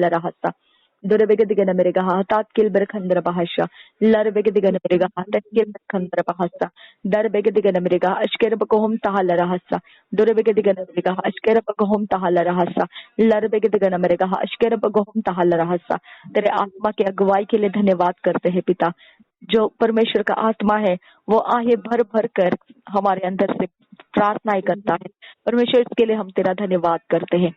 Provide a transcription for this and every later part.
Larahasa. Durabegadigan America, Tat Kilber Kandra Bahasha, Larabegadigan America, Tat Kilber Kandra Bahasa, Darabegadigan America, Ashkerabakohum Tahala Rahasa, Durabegadigan America, Ashkerabakohum Tahala Rahasa, Larabegadigan America, Ashkerabakohum Tahala Rahasa, तेरे आत्मा के अगुवाई के लिए धन्यवाद करते हैं पिता। जो परमेश्वर का आत्मा है वो आहे भर भर कर हमारे अंदर से प्रार्थनाएं करता है। परमेश्वर इसके लिए हम तेरा धन्यवाद करते हैं।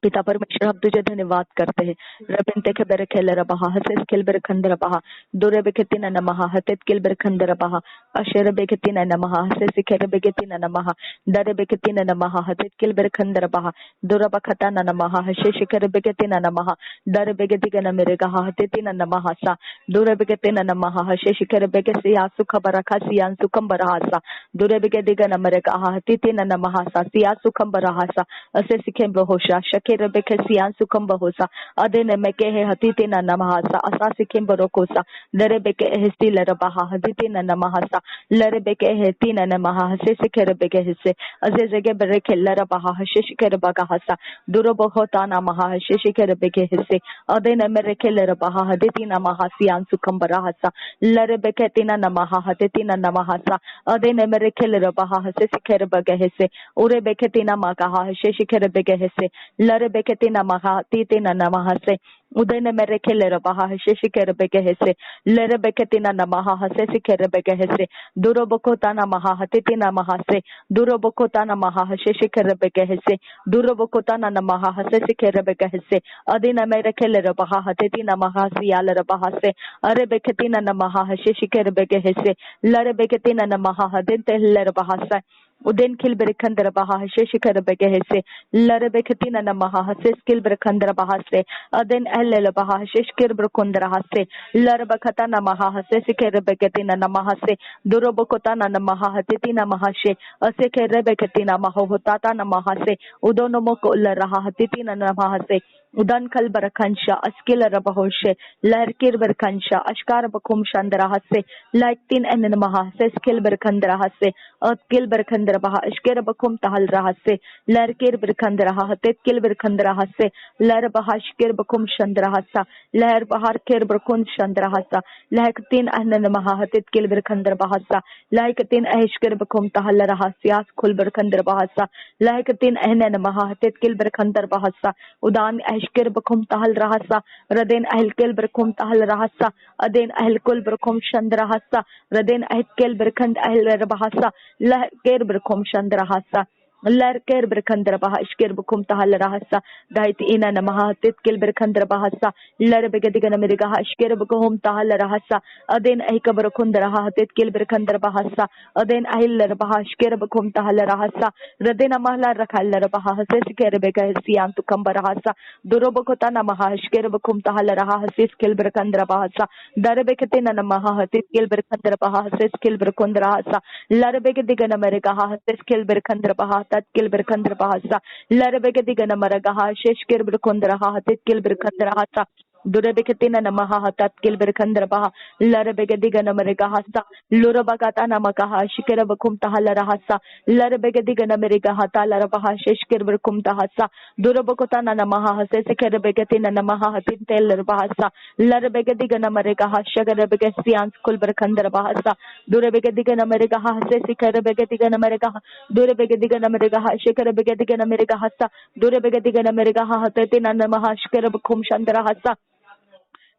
पिता परमेश्वर हम तुझे धन्यवाद करते हैं। रबिनते के बेरे खेल रहा हसेस खेल बेरे खंडर बहा दूरे बेकेतिना नमहा हतेत खेल बेरे खंडर बहा अशर बेकेतिना नमहा हसेस खेल बेकेतिना नमहा दरे बेकेतिना नमहा हतेत खेल बेरे खंडर बहा दूरा बखता नमहा हशेश खेल बेकेतिना नमहा दरे बेकेतिना मेरे कहा हतेतिना नमहा सा दूरे बेकेतिना नमहा हशेश खेल बेकेसिया सुख बरखा सियान सुखम बरहासा दूरे बेकेतिना मेरे कहा हतेतिना नमहा सा सिया सुखम बरहासा असे सिखे बहु Shakira Bekesian Sukumbahosa, Adene Meke Hatitina Namahasa, Asasikim Barokosa, Lerebeke Hestila Baha, Haditina Namahasa, Lerebeke Hetina Namaha, Sesikere Bekehese, Azezege Bereke Lerabaha, Shishikere Bagahasa, Durobohota Namaha, Shishikere Bekehese, Adene Mereke Lerabaha, Haditina Mahasian Sukumbarahasa, Lerebeketina Namaha, Haditina Namahasa, Adene Mereke Lerabaha, Sesikere Bagehese, Urebeketina Magaha, Shishikere Bekehese, Larebeketina Maha, Titina Namahase, Udene Merekele Baha, Shishikere Bekehese, Lerebeketina Namaha, Sesikere Bekehese, Durobokotana Maha, Titina Mahase, Durobokotana Maha, Shishikere Bekehese, Durobokotana Namaha, Sesikere Bekehese, Adina Merekele Baha, Titina Mahasi, Alabahase, Arebeketina Namaha, Shishikere Bekehese, Larebeketina Namaha, Dente Lerabahasa. Uden kilber kandra baha sheshikar begehese larebeketina namaha ses kilber kandra bahase aden ellel baha sheshkir brkundra hase larbakata namaha sesikere beketina namaha se durobokotana namaha titina mahashe asekere beketina mahotata namaha se udonomoko laraha titina namaha se Udan kal barakansha askil rabahoshe larkir barkansha ashkar bakum shandra hase like tin en namaha se skill barkandra hase atkil barkandra baha ashkir bakum tahal rahase larkir barkandra hatet kil barkandra hase lar bahashkir bakum shandra hasa lar bahar kir barkun shandra hasa like tin en namaha hatet kil barkandra bahasa like tin ashkir bakum tahal rahasias kul barkandra bahasa like tin en namaha hatet kil barkandra bahasa udan Ashkir Bakum Tahal Rahasa, Raden Ahilkel Berkum Tahal Rahasa, Aden Ahilkul Berkum Chandrahasa, Raden Ahilkel Berkand Ahil Bahasa, Lahker Berkum Chandrahasa. Larker Berkandra Baha, Shkir Bukum Tahal Rahasa, Dait Ina Namaha, Titkil Berkandra Bahasa, Larabegadigan America, Shkir Bukum Tahal Rahasa, Aden Ahikabarakundra, Titkil Berkandra Bahasa, Aden Ahil Baha, Shkir Bukum Tahal Rahasa, Radena Mahla Rakal Baha, Sesikere Sian to Kambarahasa, Durobokotana Maha, Shkir Bukum Tahal Raha, Siskil Berkandra Bahasa, Darabekatina Namaha, Titkil Berkandra Baha, Seskil Berkundra Hasa, Larabegadigan America, Seskil Berkandra Baha. Tatkil berkandra bahasa larabegadigan maragaha sheshkir berkundraha tatkil berkandraha Durebeketina namaha tatkil berkandra baha larabegadigan maragahasa lurabagata namakaha shikera bakum tahala rahasa larabegadigan marigaha talarabaha sheshkir berkum tahasa durabakotana namaha sesekere begatina namaha tintel bahasa larabegadigan maragaha shagara begasians kul berkandra bahasa durebegadigan marigaha sesekere begadigan maragaha durebegadigan America, Shikara Begadigan America Hassa, Durebegadigan America Hatetin and Mahashkara Bukum Chandra Hassa.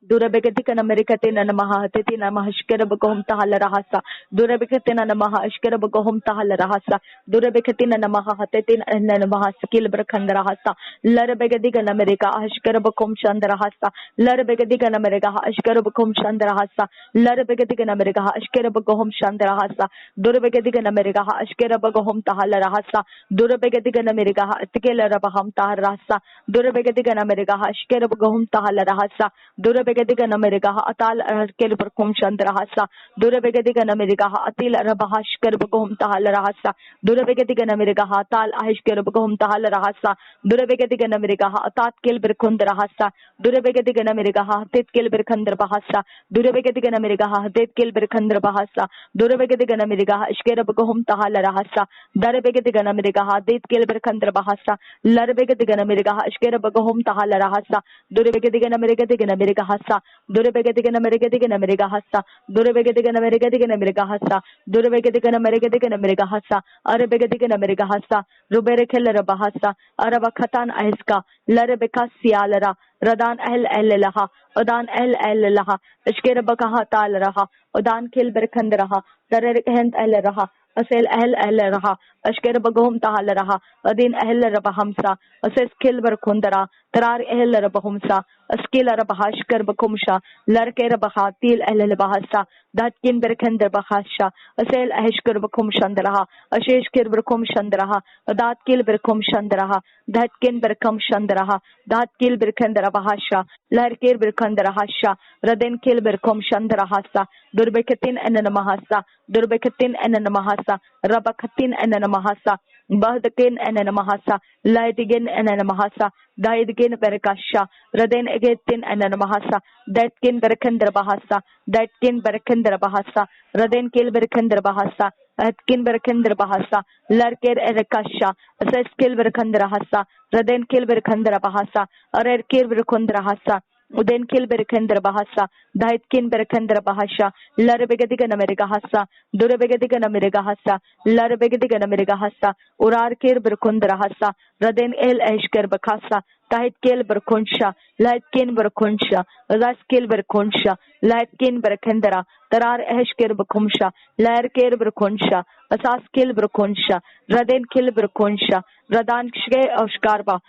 Durabegatikan Americatin and Mahatin and Mahashkara Bakom Tahala Rahasa, Durabekatin and Mahashkara Bakom Tahala Rahasa, Durabekatin and Mahatin and Mahaskil Brakandra Hasa, Larabegadigan America, Ashkara Bakom Chandra Hasa, Larabegadigan America, Ashkara Bakom Chandra Hasa, Larabegadigan America, Ashkara Bakom Chandra Hasa, Durabegadigan America, Ashkara Bakom Tahala Rahasa, Durabegadigan America, Tikela Rabaham Taharasa, Durabegadigan America, Ashkara Bakom Tahala Rahasa, Durabeg Durabegadigan America, Atal Kelberkum Chandrahasa, Durabegadigan America, Atil Rabahash Kerbakum Tahal Rahasa, Durabegadigan America, Tal Ahish Kerbakum Tahal Rahasa, Durabegadigan America, Atat Kilberkundrahasa, Durabegadigan America, Tit Kilberkandra Bahasa, Durabegadigan America, Tit Kilberkandra Bahasa, Durabegadigan America, Shkerabakum Tahal Rahasa, Darabegadigan America, Tit Kilberkandra Bahasa, Larabegadigan America, Shkerabakum Tahal Rahasa, Durabegadigan America, Digan America Hassa, Durabegadigan America, Digan America Hassa, Durabegadigan America, Digan America Hassa, Durabegadigan America, Digan America Hassa, Arabegadigan America Hassa, Ruberekeller Bahasa, Arabakatan Aiska, Larabeka Sialara, Radan El Laha, Odan El Laha, Shkerabakaha Tal Raha, Odan Kilberkandraha, Darekent El Raha, Asel El Raha, Ashkerabagum Tahal Raha, Adin El Rabahamsa, Asses Kilber Kundara, Tarar El Rabahumsa, Askila Rabahashkar Bakumsha, Larker Bahatil El Bahasa, Datkin Berkender Bahasha, Asel Aheshkar Bakum Shandraha, Ashesh Kirberkum Shandraha, Dat Kilberkum Shandraha, Datkin Berkum Shandraha, Dat Kilberkandra Bahasha, Larker Berkandra Hasha, Raden Kilberkum Shandrahasa, Durbekatin and Namahasa, Durbekatin and Namahasa, Rabakatin and Namahasa, Bahdakin and Namahasa, Lightigan and Namahasa, Daidkin Berekasha, Raden Egetin and Namahasa, Datkin Berekandra Bahasa, Datkin Berekandra Bahasa, Raden Kil Berekandra Bahasa, Atkin Berekandra Bahasa, Larker Erekasha, Assess Kil Berekandra Hasa, Raden Kil Berekandra Bahasa, Arer Kil Berekandra Hasa, Uden Kil Berekandra Bahasa, Daitkin Berekandra Bahasha, Larabegadigan America Hasa, Durabegadigan America Hasa, Larabegadigan America Hasa, Urar Kir Berkundra Hasa, Raden El Eshker Bakasa, Tahit Kil Berkunsha, Lightkin Berkunsha, Raskil Berkunsha, Lightkin Berekandra, Tarar Eshker Bakumsha, Lair Kir Berkunsha, Asas Kil Berkunsha, Raden Kil Berkunsha, Radan Kshge Oshkarba,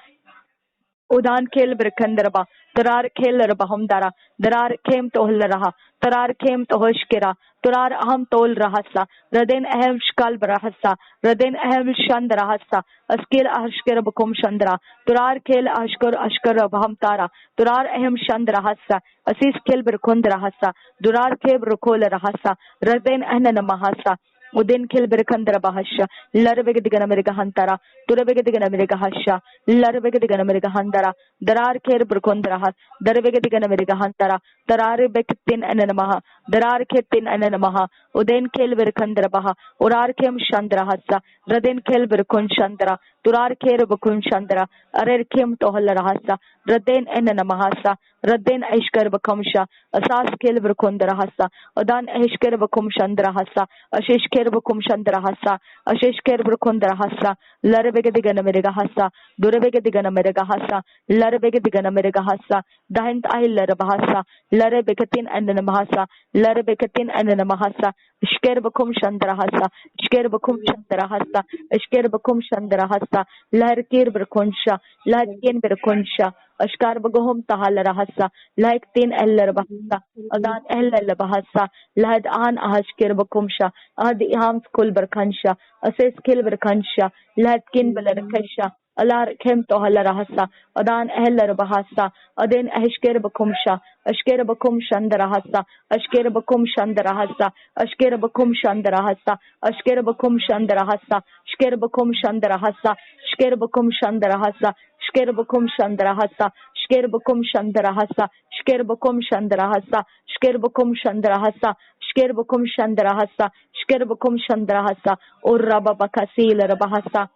Udan Kel Berkandarba, Tarar Kel Rabahumdara, Darar came to Hullaraha, Tarar came to Hoshkira, Turar Aham Tol Rahasa, Raden Ahem Shkal Brahasa, Raden Ahem Shandrahasa, Askil Ashkir Bakum Chandra, Turar Kel Ashkar Bahamtara, Turar Ahem Chandrahasa, Asis Kel Berkundrahasa, Durar Keb Rukol Rahasa, Raden Ananamahasa, Udin Kil Berkandra Bahasha, Larabegadigan America Hantara, Turabegadigan America Hasha, Larabegadigan America Hantara, Darar Ker Berkundraha, Darabegadigan America Hantara, Tarare Bekitin and Namaha, Darar Ketin and Namaha, Udin Kil Berkandra Baha, Urar Kem Chandra Hasa, Radin Kel Berkun Chandra, Turar Ker Bakun Chandra, Arer Kem Tohalarahasa, Raden and Namahasa, Raden Aishkar Bakamsha, Asas Kel Berkundra Hasa, Odan Aishkar Bakum Chandra Hasa, Ashish Kerbakum Chandra Hasa, Ashish Kerbakundra Hasa, Larabegadigan America Hasa, Durabegadigan America Hasa, Larabegadigan America Hasa, Dahint Ailar Bahasa, Larabekatin and Namahasa, Larabekatin and Namahasa, Shkerbakum Chandra Hasa, Shkerbakum Chandra Hasa, Shkerbakum Chandra Hasa, Larkir Berkunsha, Larkin Berkunsha, Ashkar Bagahum Tahal Rahasa, like Tin Eller Bahasa, Adan El Bahasa, Lad An Ahashkir Bakumsha, Adi Ham Skul Berkansha, Assess Kil Berkansha, Lad Kin Belarkasha, Alar Kem Tohala Rahasa, Adan Eller Bahasa, Adin Ashkir Bakumsha, Ashkir Bakum Shandarahasa, Ashkir Bakum Shandarahasa, Ashkir Bakum Shandarahasa, Ashkir Bakum Shandarahasa, Shkir Bakum Shandarahasa, Shkir Bakum Shandarahasa, Shkir Bakum Shandarahasa, Shkir Bakum Shandarahasa, Shkir Bakum Shandarahasa, Shkir Bakum Shandarahasa, Shkir Bakum Shandarahasa, Shkir Bakum Shandarahasa, Urraba Bakasil Rabahasa,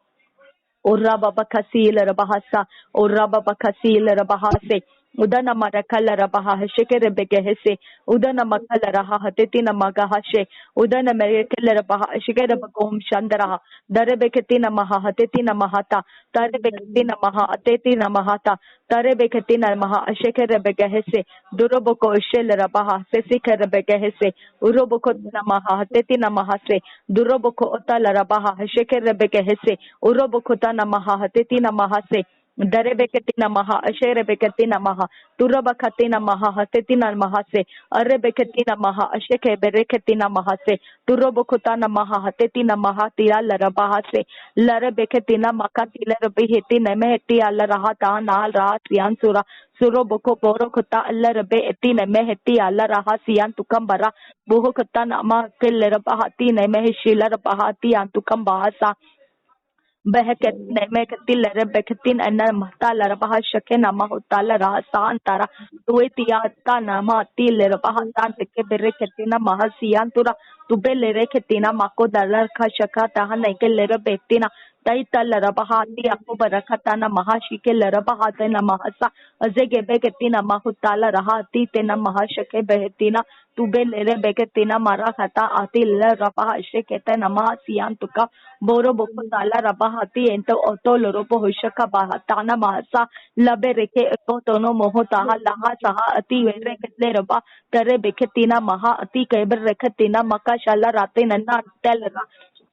Urraba Bakasil Rabahasa, Urraba Bakasil Rabahase, Udana Marakala Rabaha, Shekere Begehese, Udana Makala Raha, Tetina Magahashe, Udana Merekala Rabaha, Shekere Bagom Shandaraha, Darebeketina Maha, Tetina Mahata, Tarebeketina Maha, Tetina Mahata, Tarebeketina Maha, Shekere Begehese, Duroboko Shel Rabaha, Sesikere Begehese, Uroboko Maha, Tetina Mahase, Duroboko Otala Rabaha, Shekere Begehese, Uroboko Tana Maha, Tetina Mahase, Darebeketi namaha, Asherebeketi namaha, Turabakati namaha, Hateti namahase, Arebeketi namaha, Asheke bereketi namahase, Turobokota namaha, Hateti namaha, Tia larabahase, Larebeketi namakati larabiheti nemeheti alarahata nal rahasian sura, Suroboko borokota alarabe eti nemeheti alarahasian tukambara, Buhokota nama killerabahati nemehishi larabahati antukambahasa. Beheketi nemeketi lere beketin enar mahta lere baha shake nama hota lere saan tara tuetia ta nama ti lere baha tan teke bereketi na mahasian tura tube lere ketina mako dalar kha shaka taha neke lere betina tai ta lere baha ti aku barakata na mahashike lere baha te na mahasa azege beketi na mahota lere ti te na mahashake behetina tube lere beketina mara khata ati lere baha shake te na mahasian tuka Boro boko tala rabahati ento oto loropo hoshaka bahatana mahasa labe reke ekotono moho taha laha saha ati vere ketle raba tare beketina maha ati keber reketina maka shala rate nanna tel ra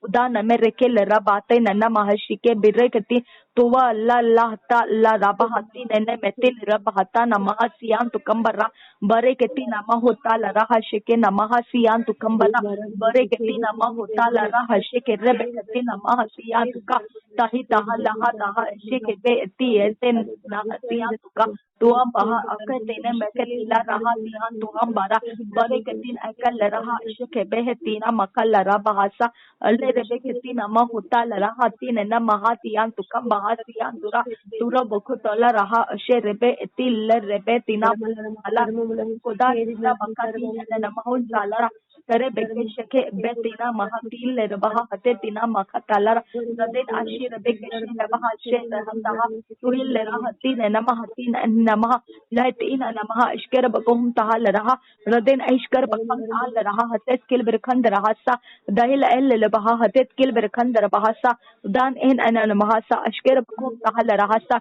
uda name reke lera bate nanna mahashike bireketi tuwa la la ta la rabahati nene metil rabahata namaha siyan tukambara bare keti nama hota la raha shike namaha siyan tukambara bare keti nama hota la raha shike rebe keti namaha siyan tuka tahi taha laha taha shike be eti ete na siyan tuka tuwa baha akate ne meketi la raha siyan tukambara bare keti akal la raha shike be heti na makal la rabahasa alle rebe keti nama hota la raha ti nena mahatiyan tukambara siyan tura tura bokutola raha ashe rebe eti le rebe tina ala koda tina makati na mahon sala tare beke sheke betina mahatil le baha hate tina makatala radin ashi rebe keshe baha she raha tuhil le rahati na mahati nama laitina nama ashkar bakum tahal raha radin ashkar bakum tahal raha hate skill berkhand raha sa dahil el le baha hate skill berkhand raha sa dan en ana mahasa ashkar bakum tahal raha sa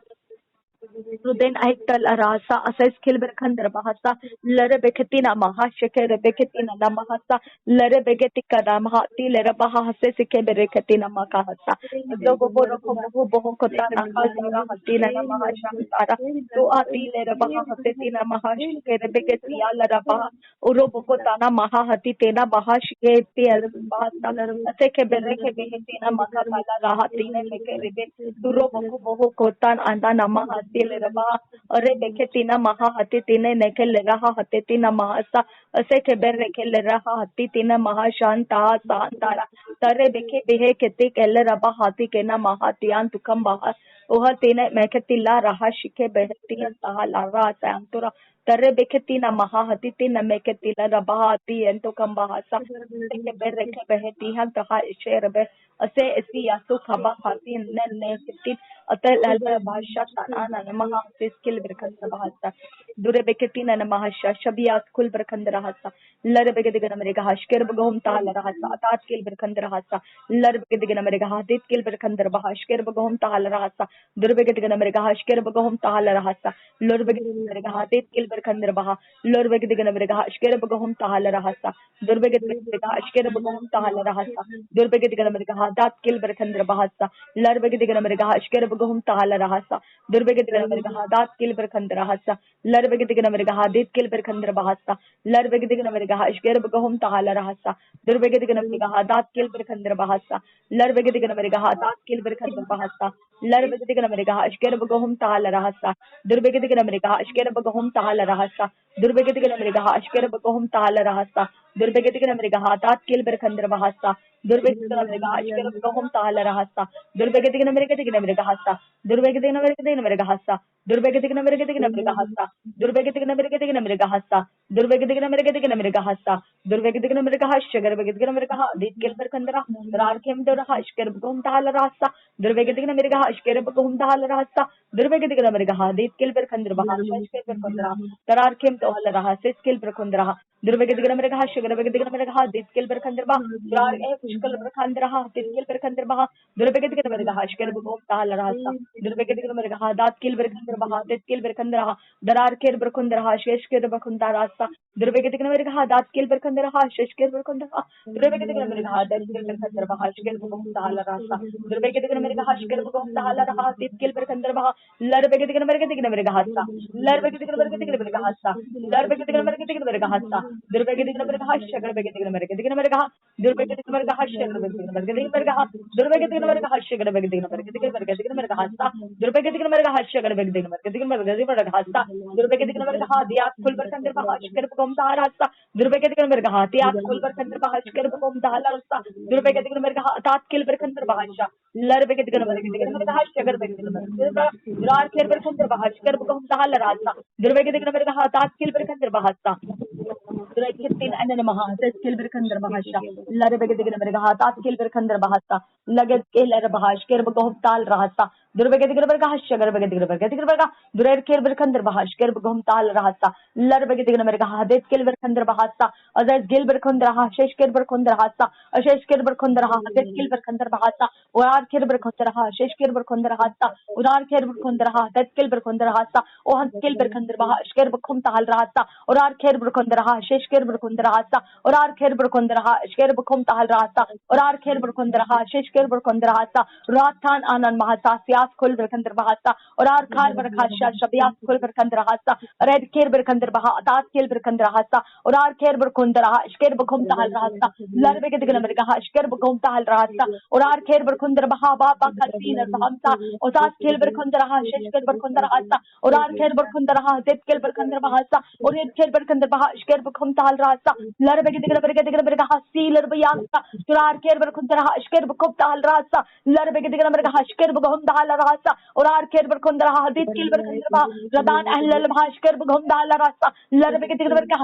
Ruden aital arasa asais kilber khandar bahasa lare beketina maha shekere beketina namahasa lare begetika namahati lare bahasa sike bereketina makahasa jogo boroko boho boho kota nakal jara hatina namaha shantara to ati lare bahasa tina maha shekere beketia lare baha uro bokota na maha hati tena baha shekete bahasa asike bereke beketina makala rahati ne mekere duro boho boho kota anda namaha Raba, Ore Beketina Maha Hatitina Nekel Raha Hatitina Mahasa, Aseke Berekel Raha Hatitina Maha Shanta Santara, Tare Beke Behe Ketik El Raba Hati Kena Mahatian to come Baha, Uhatina Meketila Raha Shike Behetina Taha Lara Santura, Tare Beketina Maha Hatitina Meketila Rabahati and to come Bahasa, Seke Bereke Behetihan Taha Sherebe, Ase Esi Yasu Kaba Hati and then Atal Alba Basha Tanana Namaha Skill Berkanda Bahasa Dure Beketina Namahasha Shabia Skul Berkanda Hasa Larabegadigan America Hashker Bagom Tala Rahasa Atat Skill Berkanda Hasa Larabegadigan America Hadit Skill Berkanda Bahashker Bagom Tala Rahasa Durbegadigan America Hashker Bagom Tala Rahasa Lurbegan America Hadit Skill Berkanda Baha Lurbegan America Hashker Bagom Tala Rahasa Durbegadigan America Hashker Bagom Tala Rahasa Durbegadigan America Hadat Skill Berkanda Bahasa Larbegadigan America Hashker Bagom Tala Rahasa Durbegadigan America Hadat Skill Berkanda Rahasa Larbegadigan America Hadit Skill Berkanda Bahasa Larbegadigan America Hashker Bagom Tala Rahasa Durbegadigan America Hadat Skill Berkanda Bahasa Larbegadigan America Hadat Skill Berkanda Bahasa Larbegadigan America Hashker Bagom Tala Rahasa Durbegadigan America Hashker Bagom Tala Rahasa Durbegadigan America Hashker Bagom Tala Rahasa Durbegadigan America Hadat Skill Berkanda Bahasa Durbegadigan America Hashker Bagom Tala Rahasa Durbegadigan America Hasa Durbegadigan America Hasa Durbegadigan America Hasa Durbegadigan America Hasa Durbegadigan America Hasa Durbegadigan America Hashker Begadigan America Hadit Skill Berkanda Rarkem Dora Hashker Bagom Tala Rahasa Durbegadigan America Hashker Bagom Tala Rahasa Durbegadigan America Hadit Skill Berkanda Hashker Berkanda Rarkem Tala Rahasa Skill Berkanda Durbegadigan America Hashker Begadigan America Hadit Skill Berkanda Rar Skill Berkanda Hadit Skill Berkanda Durbegadigan America Hashker Bagom Tala Rahasa Durbegadigan America Hadat Skill Berkanda Hadit Skill Berkanda Darar Ker Berkanda Hashker Berkanda rasa Durvegedic America, that kill Berkandra Hashish Kirberkunda, Durvegedic America, that kill Berkandra Hashkir Bumtala Rasa, Durvegedic America Hashkir Bumtala Hati, kill Berkandra, Larvegedic America Hasa, Larvegedic America Hasa, Larvegedic America Hasa, Durvegedic America Hashakar Begedic America, Durvegedic America Hashakar Begedic Durvegedic America Hashakar Begedic America Hasa, Durvegedic America Hashakar Begedic Hasa, Durvegedic America Hadia, Kulberkandra Hashkir Bumtala, Durvegedic America Hatia, Kulberkandra Hashkir Bumtala, Durvegedic America Tat Kilberkandra Bahasha, Larvegedic America Hashakar Begedic Rar Kirberkandra Bahashkar Bumtala Rasa, Durvegedic America Tat Kilberkandra Bahasa. Kitin and Mahasa, Kilberkandra Bahasha, Larvegedic America Tat Kilberkandra Bahasa, Lagat Killer Bahashkir Bumtal Rasa, Durvegedic America Hashakar Begedic Durer Kirberkandra Bahashkir Bumtal Rasa, Larvegedic America Hadet Kilberkandra Bahasa, Azaz Gilberkandra Hashesh Kirberkandra Hasa, Ashesh Kirberkandra Hadet Kilberkandra Bahasa, Urar Kirberkandra Hashesh Kirberkandra Hasa, Urar Kirberkandra Hadet Kilberkandra Hasa, Ohan Kilberkandra Bahashkir Bukumtal Rasa, Urar Kirberkandra Hashesh Kirberkandra Hasa, Urar Kirberkandra Hashkir Bukumtal Rasa, Urar Kirberkandra Hashesh Kirberkandra Hasa, Ratan Anan Mahasa, Sias Kulberkandra Bahasa, Urar Kalberkasha, Shabias Kulberkandra Hasa, Red Kirberkandra Baha, Tat Kilberkandra Hasa, Urar Kirberkandra Hashkir Bukumtal Rasa, Larvegedic America Hashkir Bukumtal Rasa, Urar Kirberkandra Baha Baba Katina Hamsa, Otas Kilberkandra Hashesh Kirberkandra Hasa, Urar Kirberkandra Hadet Kilberkandra Bahasa, Urid Kirberkandra Bahashkir Bukumtal Rasa, Larvegedic America Hasi Lerbiansa, Urar Kirberkandra Hashkir Bukumtal Rasa, Larvegedic America Hashkir Bukumtal Rasa, Urar Kirberkandra Hadit Kilberkandra Radan Ahlal Bhashkir Bukumtal Rasa, Larvegedic America,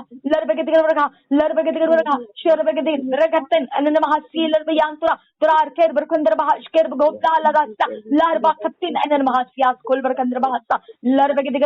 Shervegedic Regatin, and then Mahasi Lerbiantura, Urar Kirberkandra Bahashkir Bukumtal Rasa, Larba Katin, and then Mahasias Kulberkandra Bahasa, Larvegedic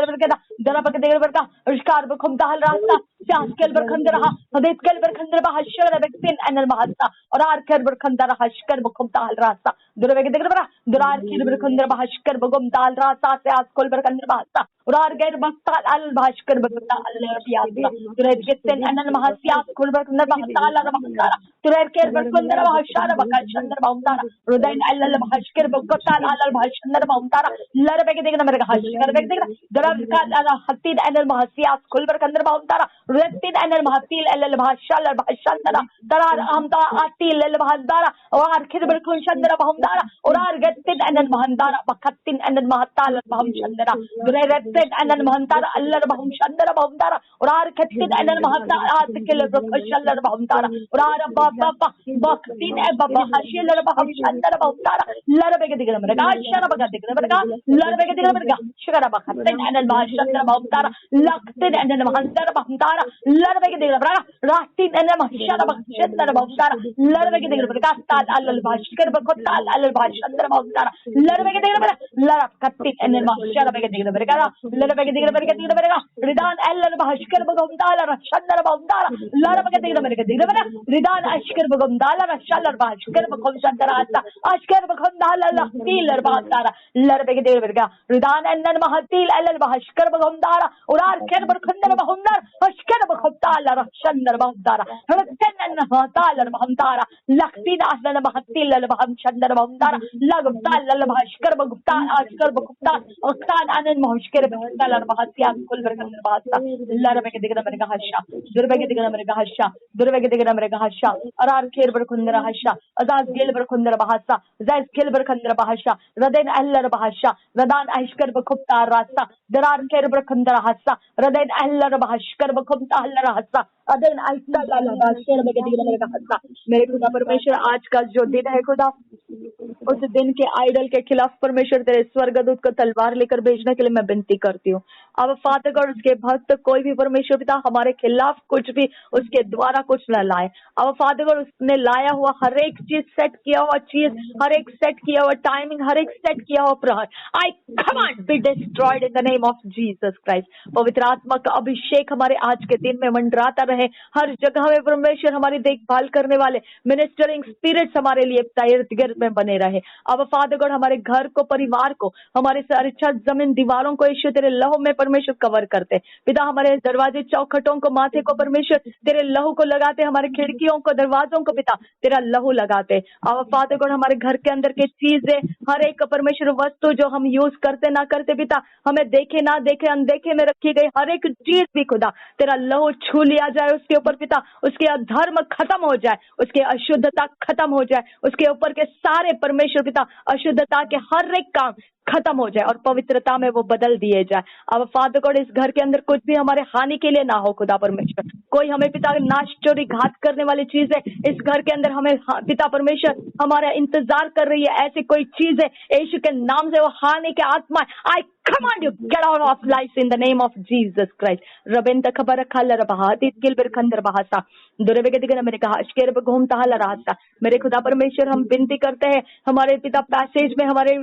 Darabaka, Ushkar Bukumtal Rasa, Jaskel Berkandra, Hadit Kelberkandra Bahashir, Vexin, and then Mahasa, Urar Kirberkandra Hashkir Bukumtal Rasa, Durvegedic Durar Kirberkandra Bahashkir Bukumtal Rasa, Sias Kulberkandra Bahasa, Urar Gerbastal Al Bhashkir Bukumtal Piazza, Durgetin, and then Mahasias Kulberkandra Bahatala Bahara, Turer Kerberkandra Bahashara Bakashandra Baumtara, Rudain Al Bhashkir Bukutal Al Bhashandra Baumtara, Larvegedic America Hashkar Vegedic, Duravka Hatin and Mahasias Kulberkandra Baumtara, Retin and Mahatil El Bhashal Bhashandra, Tarar Amda Atil El Bahadara, or Kirberkunshandra Baumdara, or Getin and then Mahandara Bakatin and then Mahatal Baumshandra, Duretin and then Mahantara Allah Baumshandra Baumdara, or Ketin and then Mahata article of Shandra Baumdara, or Baba Bakin Baba Hashil Baumshandra Baumdara, Larvegedic America, Sharabagatic America, Larvegedic America, Sharabakatin and then Mahandara Baumdara, Laktin and then Mahandara Baumdara, Larvegedic America, Ratin and then Sharabakashandra Baumdara, Larvegedic America, Al Bashkir Bakotal Al Bashandra Baumdara, Larvegedic America, Larakatin and then Sharabagatic America, Larvegedic America, Ridan El Bashkir Bagumdala, Shandra Baumdara, Larvegedic America, Ridan Ashkir Bagumdala, Shalar Bashkir Bakumshandra, Ashkir Bakundala, Healer Baumdara, Larvegedic America, Ridan and then Mahatil El Bashkir Bagumdara, Urar Kerberkundra Bahundar, Ashkir Bakutala, Shandra Baumdara, Ratin and Mahatala Baumdara, Laktina and Mahatil El Bahamshandra Baumdara, Laguptal El Bashkir Bagupta, Ashkir Bakupta, Oktan and then Mohshkir Bakutala, Mahatian Kulberkandra Bahasa, Larvegedic America Hasha, Durvegedic America Hasha, Durvegedic America Hasha, Arar Kerberkundra Hasha, Azaz Gilberkundra Bahasa, Zaz Kilberkandra Bahasha, Raden Allah Bahasha, Radan Ashkar Bakupta Rasa, Darar Kerberkandra Hasa, Raden Allah Bahashkar Bakupta Allah Hasa, Aden Aishal Bashir Begedic America Hasa, मेरे खुदा परमेश्वर आज का जो दिन है खुदा उस दिन के आइडल के खिलाफ परमेश्वर तेरे स्वर्गदूत को तलवार लेकर भेजने के लिए मैं विनती करती हूँ। अब फादर गॉड उसके भक्त कोई भी परमेश्वर पिता हमारे खिलाफ कुछ भी उसके द्वारा कुछ न लाए। अब फादर गॉड उसने लाया हुआ हर एक चीज सेट किया हुआ चीज हर एक सेट किया हुआ टाइमिंग हर एक सेट किया हुआ प्रहर आई command be destroyed in the name of Jesus Christ. पवित्र आत्मा का अभिषेक हमारे आज के दिन में मंडराता रहे हर जगह में परमेश्वर हमारी देखभाल करने वाले मिनिस्टरिंग स्पिरिट्स हमारे लिए इर्द गिर्द में में बने रहे। अब फादर गॉड हमारे घर को, परिवार को, हमारे सारे छत जमीन दीवारों को यीशु तेरे लहू में परमेश्वर कवर करते। पिता हमारे दरवाजे चौखटों को, माथे को परमेश्वर तेरे लहू को लगाते, हमारे खिड़कियों को, दरवाजों को पिता तेरा लहू लगाते। अब फादर गॉड हमारे घर के अंदर की चीजें, हर एक परमेश्वर वस्तु जो हम यूज करते ना करते पिता, हमें देखे ना देखे अनदेखे में रखी गई हर एक चीज भी खुदा तेरा लहू छू लिया जाए उसके ऊपर पिता, उसके अधर्म खत्म हो जाए, उसके अशुद्धता खत्म हो जाए, उसके ऊपर के सारे परमेश्वर पिता अशुद्धता के हर एक काम खत्म हो जाए और पवित्रता में वो बदल दिए जाए। अब फादर गॉड इस घर के अंदर कुछ भी हमारे हानि के लिए ना हो खुदा परमेश्वर, कोई हमें पिता नाश चोरी घात करने वाली चीज है इस घर के अंदर हमें पिता परमेश्वर हमारा इंतजार कर रही है, ऐसी कोई चीज है यीशु के नाम से वो हानि के आत्मा आई command you get out of life in the name of Jesus Christ. रबेन तक खबर खाल रहा तिल बर खंदर बहासा दुरबे के दिगन मैंने कहा अश्केर घूम तहाल रहा। मेरे खुदा परमेश्वर हम विनती करते हैं हमारे पिता पैसेज में, हमारे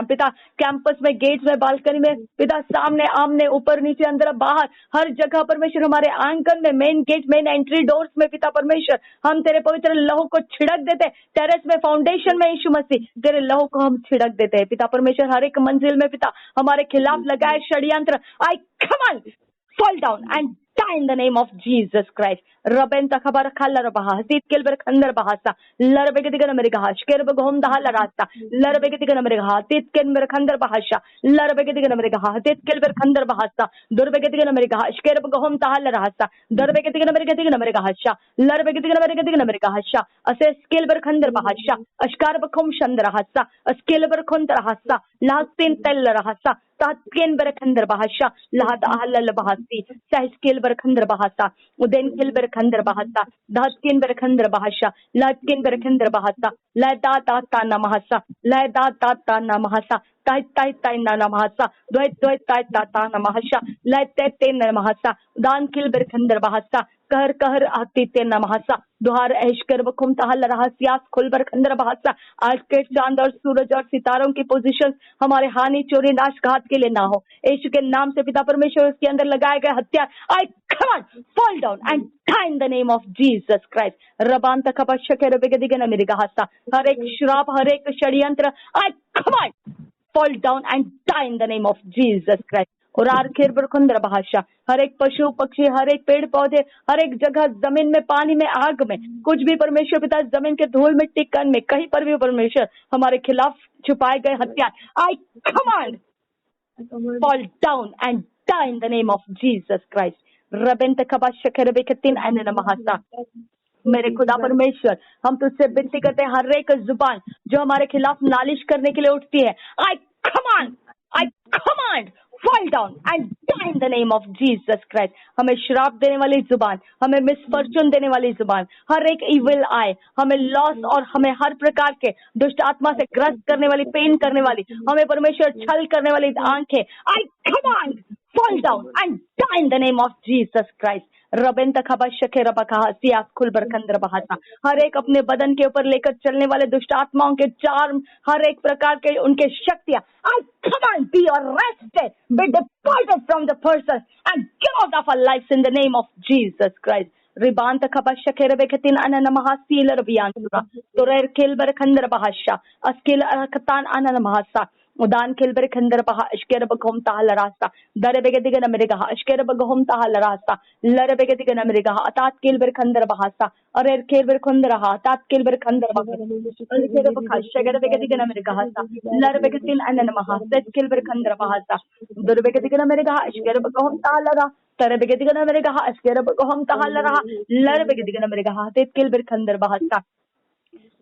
पिता कैंपस में, गेट में, बालकनी में पिता, सामने आमने, ऊपर नीचे, अंदर बाहर, हर जगह परमेश्वर, हमारे आंगन में, main gate, main entry doors में पिता परमेश्वर हम तेरे पवित्र लहू को छिड़क देते। टेरेस में, फाउंडेशन में यीशु मसीह तेरे लहू को हम छिड़क देते हैं पिता परमेश्वर। हर एक मंजिल में पिता हमारे खिलाफ लगाए षड्यंत्र आई command fall down and die in the name of Jesus Christ. रबेन तखबर खाल रबहा हसीत केलबर खंदर बहासा लरबे के दिगन मेरे कहा शकेरब गोम दहाल रास्ता लरबे के दिगन मेरे कहा तीत केलबर खंदर बहासा लरबे के दिगन मेरे कहा तीत केलबर खंदर बहासा दुरबे के दिगन मेरे कहा शकेरब गोम दहाल रास्ता दरबे के दिगन मेरे कहा शा लरबे के दिगन मेरे कहा शा असे स्केलबर खंदर बहासा अशकार बखम शंदर हासा अस्केलबर खंदर हासा लास्तिन तेल रहासा तात्केन बरखंदर बहासा लहाद आहल बहासी सहस्केल बरखंदर बहासा उदेन खेल बरखंदर बहासा दात्केन बरखंदर बहासा लात्केन बरखंदर बहासा लदा ता नमहसा लदा ता नमहसा ताई ताई ताई नमहसा द्वै द्वै ताई ता नमहसा लते ते नमहसा दान खेल बरखंदर बहासा कहर कहर आती ते नमहसा दुहार ऐशकर बखुम तहल रहस्यास खुलबर खंदर बहासा। आज के चांद और सूरज और सितारों की पोजीशन हमारे हानि चोरी नाश घात के लिए ना हो यीशु के नाम से पिता परमेश्वर उसके अंदर लगाए गए हथियार आई command fall down and die in the name of Jesus Christ. रबान तक अपशके रबे के दिगन मेरे कहासा हर एक श्राप, हर एक षड्यंत्र आई command fall down and die in the name of Jesus Christ. और आरखेर बरखंदर भाषा हर एक पशु पक्षी, हर एक पेड़ पौधे, हर एक जगह, जमीन में, पानी में, आग में, कुछ भी परमेश्वर पिता जमीन के धूल मिट्टी कण में कहीं पर भी परमेश्वर हमारे खिलाफ छुपाए गए हथियार आई command fall down and die in the name of Jesus Christ. रबेन तकबा शकर बेकतिन अन नमहसा। मेरे खुदा परमेश्वर हम तुझसे विनती करते हैं हर एक जुबान जो हमारे खिलाफ नालिश करने के लिए उठती है आई command fall down and die in the name of Jesus Christ. हमें श्राप देने वाली जुबान, हमें मिसफॉर्चून देने वाली जुबान, हर एक इविल आए, हमें लॉस और हमें हर प्रकार के दुष्ट आत्मा से ग्रस्त करने वाली, पेन करने वाली, हमें परमेश्वर छल करने वाली आंखें आई command fall down and die in the name of Jesus Christ. रबेन तक शके रबा कहा सियास खुल बरखंदर बहासा हर एक अपने बदन के ऊपर लेकर चलने वाले दुष्ट आत्माओं के चार्म, हर एक प्रकार के उनके शक्तियां I command be arrested, be departed from the person and get out of our lives in the name of Jesus Christ. रिबान तक शके रबे खतिन अन नमहासील रबियान सुरा तोरेर खेल बरखंदर बहासा अस्किल अरकतान अन नमहासा उदान खेलबर खंदर पहा अश्केर बगोम ताहल रास्ता दरबे के दिगन मेरे कहा अश्केर बगोम ताहल रास्ता लरबे के दिगन मेरे कहा अतात खेलबर खंदर बहासा और एर खेलबर खंदर हा अतात खेलबर खंदर बहासा अश्केर बखा शगर के दिगन मेरे कहा लरबे के तिन अनन महा सच खेलबर खंदर बहासा दरबे के दिगन मेरे कहा अश्केर बगोम ताहल रा तरबे के दिगन मेरे कहा अश्केर बगोम ताहल रहा लरबे के दिगन मेरे कहा तेत खेलबर खंदर बहासा।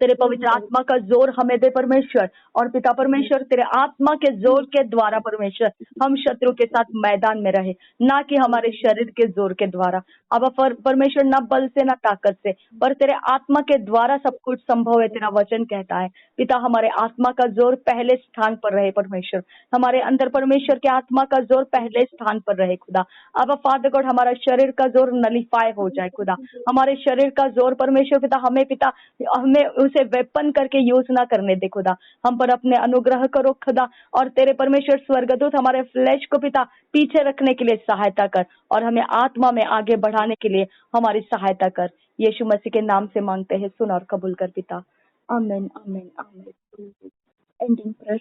तेरे पवित्र आत्मा का जोर हमें दे परमेश्वर और पिता परमेश्वर तेरे आत्मा के जोर के द्वारा परमेश्वर हम शत्रु के साथ मैदान में रहे, ना कि हमारे शरीर के जोर के द्वारा। अब परमेश्वर न बल से न ताकत से पर तेरे आत्मा के द्वारा सब कुछ संभव है, तेरा वचन कहता है। पिता हमारे आत्मा का जोर पहले स्थान पर रहे परमेश्वर, हमारे अंदर परमेश्वर के आत्मा का जोर पहले स्थान पर रहे खुदा। अब फादर गॉड हमारा शरीर का जोर नलीफाई हो जाए खुदा, हमारे शरीर का जोर परमेश्वर पिता हमें पिता हमें उसे वेपन करके यूज ना करने दे खुदा। हम पर अपने अनुग्रह करो खुदा और तेरे परमेश्वर स्वर्गदूत हमारे फ्लैश को पिता पीछे रखने के लिए सहायता कर और हमें आत्मा में आगे बढ़ाने के लिए हमारी सहायता कर। यीशु मसीह के नाम से मांगते हैं, सुन और कबूल कर पिता, amen, amen, amen. Ending prayer.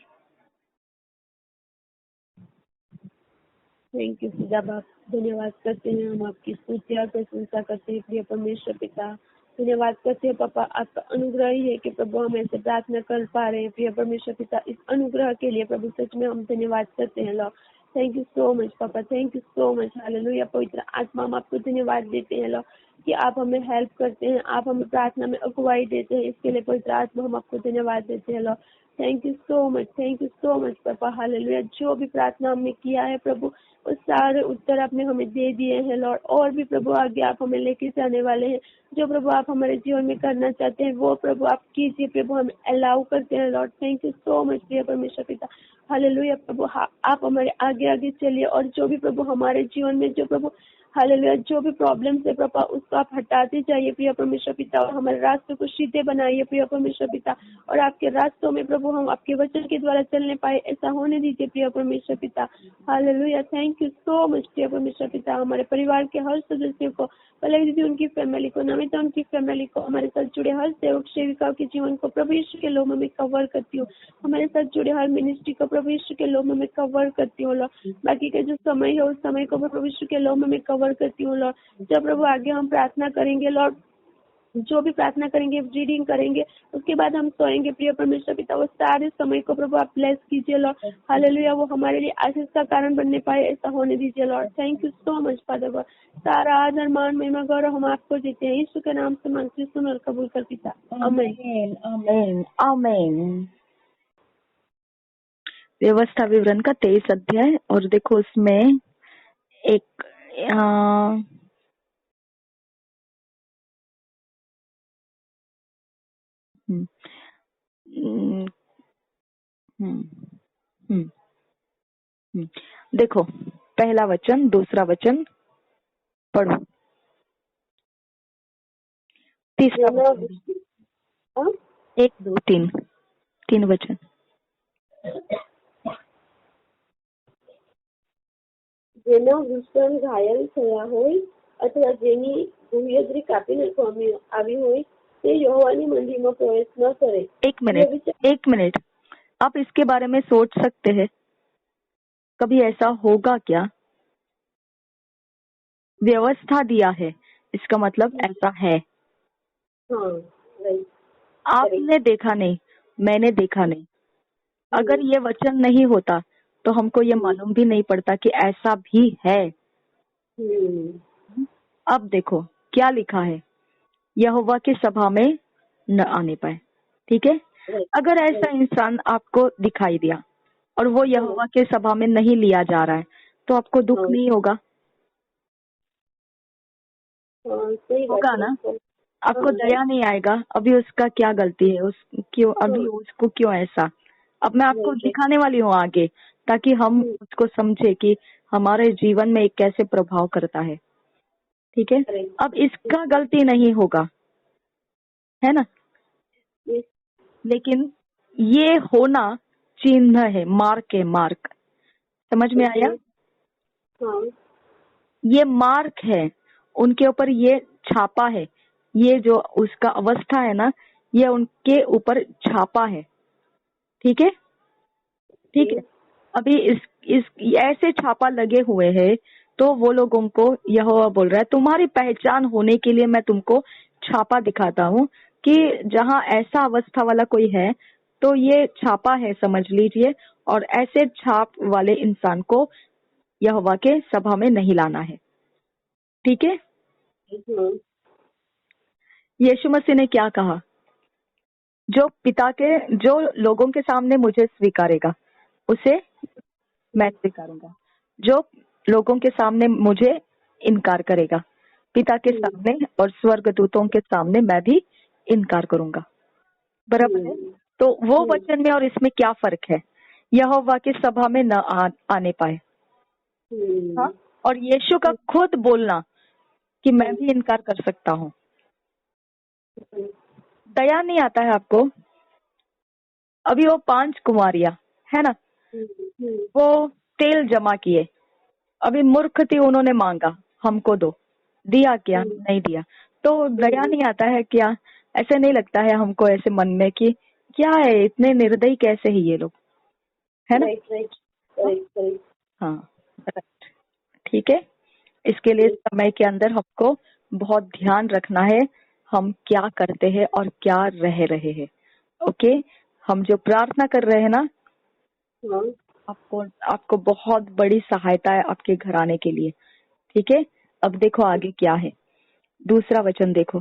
Thank you खुदा बाप, धन्यवाद करते हैं हम आपकी स्तुति और प्रशंसा करते हैं प्रिय परमेश्वर पिता। धन्यवाद करते हैं पापा, आपका अनुग्रह ही है कि प्रभु हम ऐसे प्रार्थना कर पा रहे हैं प्रिय परमेश्वर पिता। इस अनुग्रह के लिए प्रभु सच में हम धन्यवाद करते हैं Lord. Thank you so much papa, thank you so much. Hallelujah. पवित्र आत्मा, हम आपको धन्यवाद देते हैं लॉर्ड कि आप हमें हेल्प करते हैं, आप हमें प्रार्थना में अगुवाई देते हैं। इसके लिए पवित्र आत्मा हम आपको धन्यवाद देते हैं Lord. Thank you so much, thank you so much पापा। हालेलुया। जो भी प्रार्थना हमने किया है प्रभु, उस सारे उत्तर आपने हमें दे दिए हैं लॉर्ड। और भी प्रभु आगे आप हमें लेके जाने वाले हैं। जो प्रभु आप हमारे जीवन में करना चाहते हैं वो प्रभु आप कीजिए प्रभु, हमें अलाउ करते हैं Lord. Thank you so much प्रिय परमेश्वर पिता। हालेलुया प्रभु, आप हमारे आगे आगे चलिए और जो भी प्रभु हमारे जीवन में जो प्रभु हालेलुया जो भी प्रॉब्लम है प्रभु उसको आप हटाते जाइए प्रिय परमेश्वर पिता, और हमारे रास्तों को सीधे बनाइए प्रिय परमेश्वर पिता। और आपके रास्तों में प्रभु हम आपके वचन के द्वारा चलने पाए, ऐसा होने दीजिए प्रिय परमेश्वर पिता। Hallelujah. Thank you so much प्रिय परमेश्वर पिता। हमारे परिवार के हर सदस्यों को, पलक दीदी उनकी फैमिली को, नमिता उनकी फैमिली को, हमारे साथ जुड़े हर सेवक सेविकाओं के जीवन को प्रभु यीशु के लोगों में कवर करती हूँ। हमारे साथ जुड़े हर मिनिस्ट्री को प्रभु यीशु के लोगों में कवर करती हूँ लॉर्ड। बाकी का जो समय है उस समय को प्रभु यीशु के लोगों में कवर करती हूँ लॉर्ड। जब प्रभु आगे हम प्रार्थना करेंगे लॉर्ड, जो भी प्रार्थना करेंगे, रीडिंग करेंगे, उसके बाद हम सोएंगे प्रिय परमेश्वर पिता, वो सारे समय को प्रभु आप ब्लेस कीजिए लॉर्ड। हालेलुया। वो हमारे लिए आशीष का कारण बनने पाए, ऐसा होने दीजिए Lord. Thank you so much father God. सारा आदर मान महिमा गौरव हम आपको देते हैं, यीशु के नाम से मांगते हैं, सुन और कबूल कर पिता। आमेन, आमेन, आमेन। व्यवस्था विवरण का 23 अध्याय, और देखो उसमें एक हम्म, हम्म, हम्म, देखो पहला वचन, दूसरा वचन पढ़ो, तीसरा वचन, 1 2 3 3 वचन। જેનો ભૂષણ ઘાયલ થયા હોય અથવા જેની ભૂયદ્રી કાપી નાખવામાં આવી હોય તે यहोवानी मंदिर में प्रवेश न करे। एक मिनट, आप इसके बारे में सोच सकते हैं कभी ऐसा होगा क्या? व्यवस्था दिया है, इसका मतलब ऐसा है। हाँ, आपने देखा नहीं, मैंने देखा नहीं। अगर ये वचन नहीं होता तो हमको ये मालूम भी नहीं पड़ता कि ऐसा भी है। अब देखो क्या लिखा है, यहोवा की सभा में न आने पाए। ठीक है, अगर ऐसा इंसान आपको दिखाई दिया और वो यहोवा के सभा में नहीं लिया जा रहा है तो आपको दुख नहीं होगा? होगा ना? आपको दया नहीं आएगा? अभी उसका क्या गलती है, अभी उसको क्यों ऐसा? अब मैं आपको दिखाने वाली हूँ आगे, ताकि हम उसको समझे कि हमारे जीवन में कैसे प्रभाव करता है। ठीक है, अब इसका गलती नहीं होगा, है ना? लेकिन ये होना चिन्ह है, मार्क है, मार्क। समझ में आया? ये मार्क है, उनके ऊपर ये छापा है, ये जो उसका अवस्था है ना, ये उनके ऊपर छापा है। ठीक है, ठीक है। अभी इस ऐसे छापा लगे हुए हैं तो वो लोगों को यहोवा बोल रहा है, तुम्हारी पहचान होने के लिए मैं तुमको छापा दिखाता हूँ कि जहाँ ऐसा अवस्था वाला कोई है तो ये छापा है, समझ लीजिए। और ऐसे छाप वाले इंसान को यहोवा के सभा में नहीं लाना है। ठीक है। यीशु मसीह ने क्या कहा? जो लोगों के सामने मुझे स्वीकारेगा उसे मैं स्वीकारूंगा, जो लोगों के सामने मुझे इनकार करेगा पिता के सामने और स्वर्गदूतों के सामने मैं भी इनकार करूंगा। बराबर है? तो वो वचन में और इसमें क्या फर्क है? यहोवा की सभा में न आने पाए। हाँ? और यीशु का खुद बोलना कि मैं भी इनकार कर सकता हूँ। दया नहीं आता है आपको? अभी वो 5 कुमारियां है ना, वो तेल जमा किए, अभी मूर्ख थी, उन्होंने मांगा हमको दो, दिया क्या? नहीं दिया। तो दया नहीं आता है क्या? ऐसे नहीं लगता है हमको ऐसे मन में कि क्या है, इतने निर्दयी कैसे है ये लोग, है ना? Right right correct correct. हाँ, right, ठीक है। इसके लिए समय के अंदर हमको बहुत ध्यान रखना है हम क्या करते हैं और क्या रह रहे हैं। ओके, हम जो प्रार्थना कर रहे हैं ना, हाँ आपको आपको बहुत बड़ी सहायता है आपके घर आने के लिए। ठीक है, अब देखो आगे क्या है, दूसरा वचन देखो।